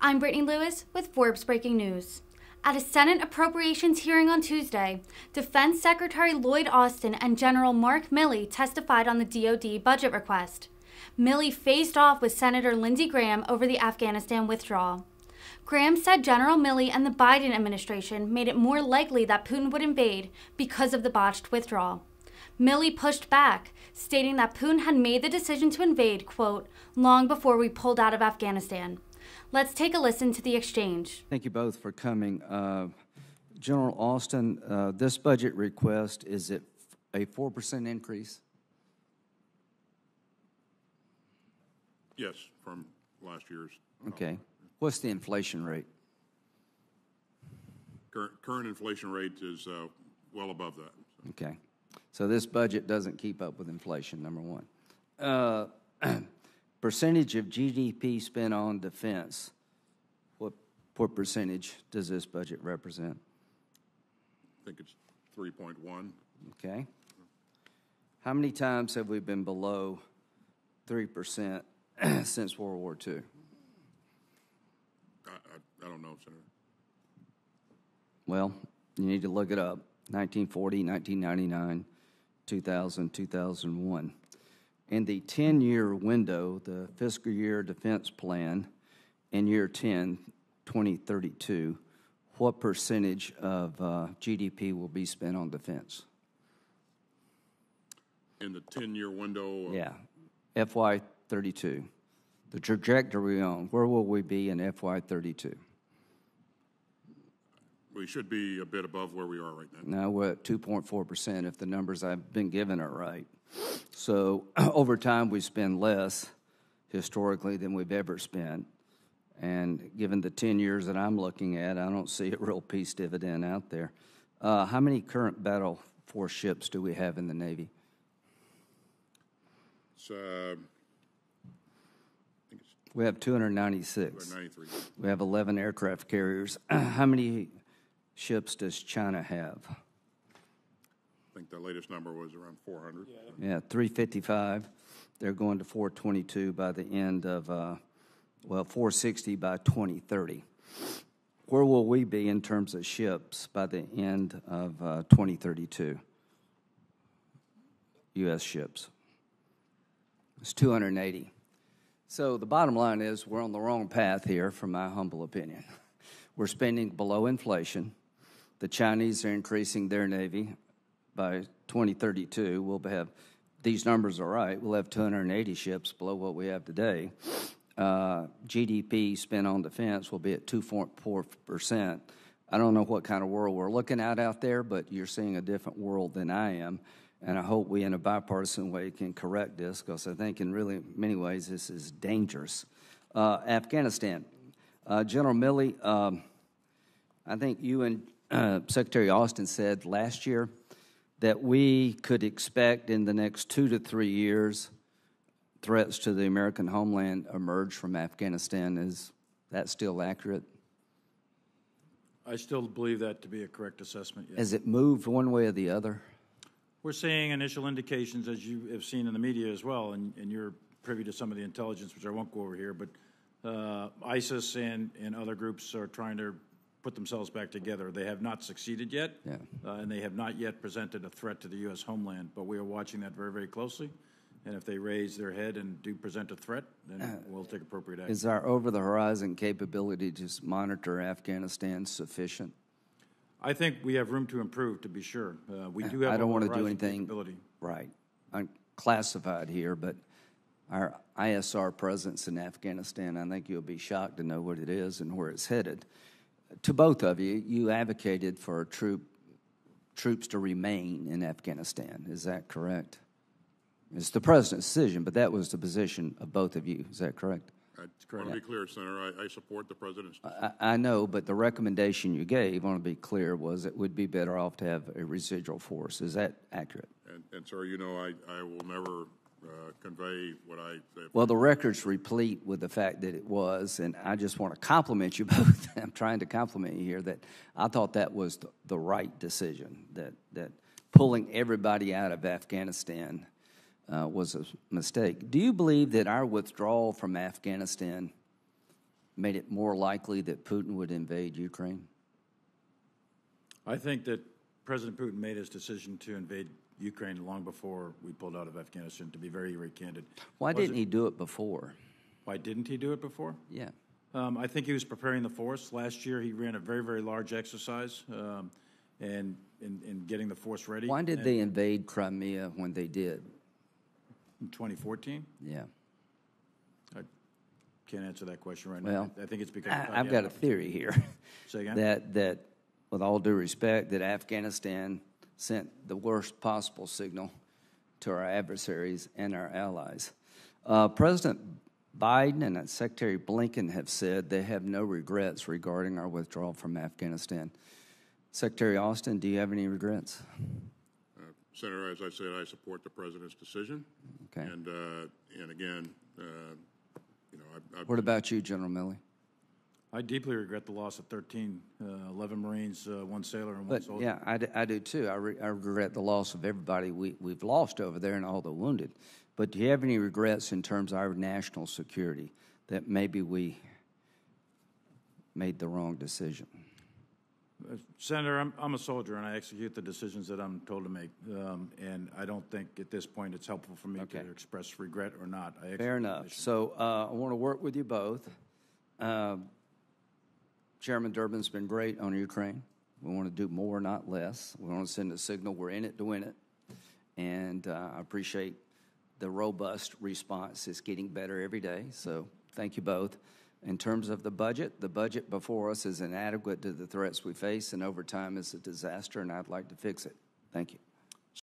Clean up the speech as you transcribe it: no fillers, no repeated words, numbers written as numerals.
I'm Brittany Lewis with Forbes Breaking News. At a Senate Appropriations hearing on Tuesday, Defense Secretary Lloyd Austin and General Mark Milley testified on the DoD budget request. Milley faced off with Senator Lindsey Graham over the Afghanistan withdrawal. Graham said General Milley and the Biden administration made it more likely that Putin would invade because of the botched withdrawal. Milley pushed back, stating that Putin had made the decision to invade, quote, long before we pulled out of Afghanistan. Let's take a listen to the exchange. Thank you both for coming. General Austin, this budget request, is it a 4% increase? Yes, from last year's. Okay. What's the inflation rate? Current inflation rate is well above that. So. Okay. So this budget doesn't keep up with inflation, number one. Percentage of GDP spent on defense, what percentage does this budget represent? I think it's 3.1. Okay. How many times have we been below 3% since World War II? I don't know, Senator. Well, you need to look it up. 1940, 1999, 2000, 2001. In the 10-year window, the fiscal year defense plan in year 10, 2032, what percentage of GDP will be spent on defense? In the 10-year window? Yeah, FY 32. The trajectory on, where will we be in FY 32? We should be a bit above where we are right now. Now we're at 2.4% if the numbers I've been given are right. So over time we spend less historically than we've ever spent. And given the 10 years that I'm looking at, I don't see a real peace dividend out there. How many current battle force ships do we have in the Navy? We have 296. 293. We have 11 aircraft carriers. How many ships does China have? I think the latest number was around 400. Yeah, 355. They're going to 422 by the end of, 460 by 2030. Where will we be in terms of ships by the end of 2032? U.S. ships. It's 280. So the bottom line is we're on the wrong path here, from my humble opinion. We're spending below inflation. The Chinese are increasing their Navy. By 2032, we'll have, these numbers are right, we'll have 280 ships below what we have today. GDP spent on defense will be at 2.4%. I don't know what kind of world we're looking at out there, but you're seeing a different world than I am. And I hope we, in a bipartisan way, can correct this, because I think in really many ways this is dangerous. Afghanistan. General Milley, I think you and Secretary Austin said last year that we could expect in the next 2 to 3 years threats to the American homeland emerge from Afghanistan. Is that still accurate? I still believe that to be a correct assessment, yes. Has it moved one way or the other? We're seeing initial indications, as you have seen in the media as well, and you're privy to some of the intelligence, which I won't go over here, but ISIS and other groups are trying to put themselves back together. They have not succeeded yet, and they have not yet presented a threat to the U.S. homeland, but we are watching that very, very closely, and if they raise their head and do present a threat, then we'll take appropriate action. Is our over-the-horizon capability to monitor Afghanistan sufficient? I think we have room to improve, to be sure. We do have I don't want to do anything anything right. I'm classified here, but our ISR presence in Afghanistan, I think you'll be shocked to know what it is and where it's headed. To both of you, you advocated for troops to remain in Afghanistan. Is that correct? It's the president's decision, but that was the position of both of you. Is that correct? That's correct. I want to be clear, Senator. I support the president's decision. I know, but the recommendation you gave, I want to be clear, was it would be better off to have a residual force. Is that accurate? And sir, you know, I will never convey what I say. Well, the record's replete with the fact that it was, and I just want to compliment you both. I'm trying to compliment you here that I thought that was the right decision, that pulling everybody out of Afghanistan was a mistake. Do you believe that our withdrawal from Afghanistan made it more likely that Putin would invade Ukraine? I think that President Putin made his decision to invade Ukraine long before we pulled out of Afghanistan, to be very, very candid. Why didn't he do it before? Why didn't he do it before? Yeah. I think he was preparing the force. Last year, he ran a very, very large exercise and in getting the force ready. Why did they invade Crimea when they did? In 2014? Yeah. I can't answer that question right Well, now. I think it's because I've got a theory here. Say again? that, with all due respect, that Afghanistan sent the worst possible signal to our adversaries and our allies. President Biden and Secretary Blinken have said they have no regrets regarding our withdrawal from Afghanistan. Secretary Austin, do you have any regrets? Senator, as I said, I support the president's decision. Okay. And again, you know, What about you, General Milley? I deeply regret the loss of 13, 11 Marines, 1 sailor, and 1 But soldier. yeah, I do too. I regret the loss of everybody we've lost over there and all the wounded. But do you have any regrets in terms of our national security, that maybe we made the wrong decision? Senator, I'm a soldier, and I execute the decisions that I'm told to make. And I don't think at this point it's helpful for me to express regret or not. Fair enough. So I want to work with you both. Chairman Durbin's been great on Ukraine. We want to do more, not less. We want to send a signal we're in it to win it. And I appreciate the robust response. It's getting better every day. So thank you both. In terms of the budget before us is inadequate to the threats we face, and over time is a disaster, and I'd like to fix it. Thank you.